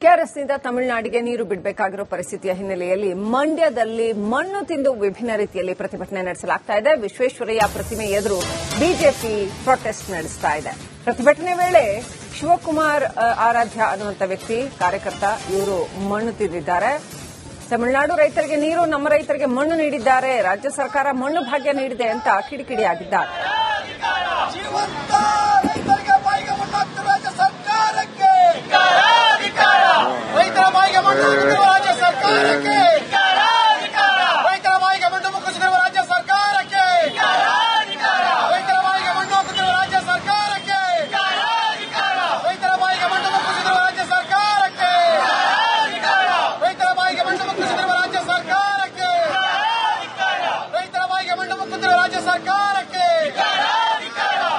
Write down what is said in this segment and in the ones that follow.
ಕೆಆರ್ಎಸ್ನಿಂದ ತಮಿಳುನಾಡಿಗೆ ನೀರು ಬಿಡಬೇಕಾಗಿರೋ ಪರಿಸ್ಥಿತಿಯ ಹಿನ್ನೆಲೆಯಲ್ಲಿ ಮಂಡ್ಯದಲ್ಲಿ ಮಣ್ಣು ತಿಂದು ವಿಭಿನ್ನ ರೀತಿಯಲ್ಲಿ ಪ್ರತಿಭಟನೆ ನಡೆಸಲಾಗ್ತಾ ಇದೆ. ವಿಶ್ವೇಶ್ವರಯ್ಯ ಪ್ರತಿಮೆ ಎದುರು ಬಿಜೆಪಿ ಪ್ರೊಟೆಸ್ಟ್ ನಡೆಸ್ತಾ ಇದೆ. ಪ್ರತಿಭಟನೆ ವೇಳೆ ಶಿವಕುಮಾರ್ ಆರಾಧ್ಯ ಅನ್ನುವಂಥ ವ್ಯಕ್ತಿ ಕಾರ್ಯಕರ್ತ ಇವರು ಮಣ್ಣು ತಿಂದಿದ್ದಾರೆ. ತಮಿಳುನಾಡು ರೈತರಿಗೆ ನೀರು, ನಮ್ಮ ರೈತರಿಗೆ ಮಣ್ಣು ನೀಡಿದ್ದಾರೆ, ರಾಜ್ಯ ಸರ್ಕಾರ ಮಣ್ಣು ಭಾಗ್ಯ ನೀಡಿದೆ ಅಂತ ಕಿಡಿಕಿಡಿಯಾಗಿದ್ದಾರೆ. ರೈತರ ಬಾಯಿಗೆ ಮಣ್ಣು ಹಾಕುತ್ತಿರುವ ರಾಜ್ಯ ಸರ್ಕಾರಕ್ಕೆ, ರೈತರ ಬಾಯಿಗೆ ಮಣ್ಣು ಮುಕ್ಕಿಸುತ್ತಿರುವ ರಾಜ್ಯ ಸರ್ಕಾರಕ್ಕೆ, ರೈತರ ಬಾಯಿಗೆ ಮಣ್ಣು ಹಾಕುತ್ತಿರುವ ರಾಜ್ಯ ಸರ್ಕಾರಕ್ಕೆ, ರೈತರ ಬಾಯಿಗೆ ಮಣ್ಣು ಮುಕ್ಕಿಸುತ್ತಿರುವ ರಾಜ್ಯ ಸರ್ಕಾರಕ್ಕೆ, ರೈತರ ಬಾಯಿಗೆ ಮಣ್ಣು ಮುಕ್ಕಿಸುತ್ತಿರುವ ರಾಜ್ಯ ಸರ್ಕಾರಕ್ಕೆ, ರೈತರ ಬಾಯಿಗೆ ಮಣ್ಣು ಮುಕ್ಕುತ್ತಿರುವ ರಾಜ್ಯ ಸರ್ಕಾರಕ್ಕೆ,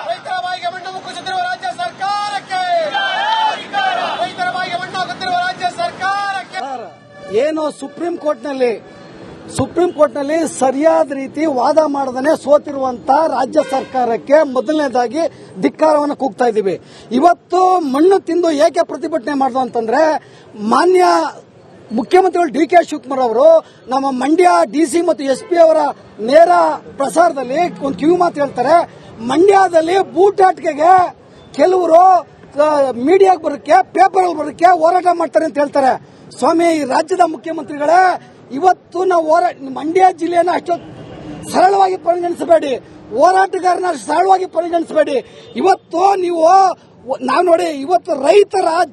ರೈತರ ಬಾಯಿಗೆ ಮಣ್ಣು ಮುಕ್ಕಿಸುತ್ತಿರುವ ರಾಜ್ಯ ಸರ್ಕಾರಕ್ಕೆ, ರೈತರ ಬಾಯಿಗೆ ಮಣ್ಣು ಹಾಕುತ್ತಿರುವ ರಾಜ್ಯ ಸರ್ಕಾರಕ್ಕೆ. ಏನು ಸುಪ್ರೀಂ ಕೋರ್ಟ್ನಲ್ಲಿ ಸರಿಯಾದ ರೀತಿ ವಾದ ಮಾಡದೇ ಸೋತಿರುವಂತ ರಾಜ್ಯ ಸರ್ಕಾರಕ್ಕೆ ಮೊದಲನೇದಾಗಿ ಧಿಕ್ಕಾರವನ್ನು ಕೂಗ್ತಾ ಇದ್ದೀವಿ. ಇವತ್ತು ಮಣ್ಣು ತಿಂದು ಏಕೆ ಪ್ರತಿಭಟನೆ ಮಾಡಿದ್ರು ಅಂತಂದ್ರೆ, ಮಾನ್ಯ ಮುಖ್ಯಮಂತ್ರಿಗಳು ಡಿ.ಕೆ. ಶಿವಕುಮಾರ್ ಅವರು ನಮ್ಮ ಮಂಡ್ಯ ಡಿಸಿ ಮತ್ತು ಎಸ್ಪಿ ಅವರ ನೇರ ಪ್ರಸಾರದಲ್ಲಿ ಒಂದು ಕಿವಿ ಮಾತು ಹೇಳ್ತಾರೆ. ಮಂಡ್ಯದಲ್ಲಿ ಬೂಟಾಟಿಕೆಗೆ ಕೆಲವರು ಮೀಡಿಯಾಗೆ ಬರೋಕ್ಕೆ, ಪೇಪರ್ ಬರೋಕ್ಕೆ ಹೋರಾಟ ಮಾಡ್ತಾರೆ ಅಂತ ಹೇಳ್ತಾರೆ. ಸ್ವಾಮಿ, ಈ ರಾಜ್ಯದ ಮುಖ್ಯಮಂತ್ರಿಗಳೇ, ಇವತ್ತು ನಾವು ಮಂಡ್ಯ ಜಿಲ್ಲೆಯನ್ನು ಅಷ್ಟು ಸರಳವಾಗಿ ಪರಿಗಣಿಸಬೇಡಿ, ಹೋರಾಟಗಾರನ ಸರಳವಾಗಿ ಪರಿಗಣಿಸಬೇಡಿ. ಇವತ್ತು ನಾವು ನೋಡಿ, ಇವತ್ತು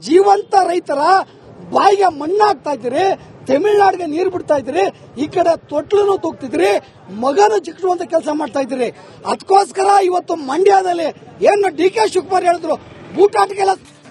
ಜೀವಂತ ರೈತರ ಬಾಯಿಗೆ ಮಣ್ಣು ಹಾಕ್ತಾ ಇದ್ದೀರಿ, ತಮಿಳುನಾಡಿಗೆ ನೀರು ಬಿಡ್ತಾ ಇದ್ದೀರಿ, ಈ ಕಡೆ ತೊಟ್ಲನ್ನು ತೂಗ್ತಿದ್ರಿ, ಮಗನು ಚಿಕ್ಕುವಂತ ಕೆಲಸ ಮಾಡ್ತಾ ಇದ್ದೀರಿ. ಅದಕ್ಕೋಸ್ಕರ ಇವತ್ತು ಮಂಡ್ಯದಲ್ಲಿ ಏನು ಡಿ.ಕೆ. ಶಿವಕುಮಾರ್ ಹೇಳಿದ್ರು, ಬೂಟಾಟಿಗೆಲ್ಲ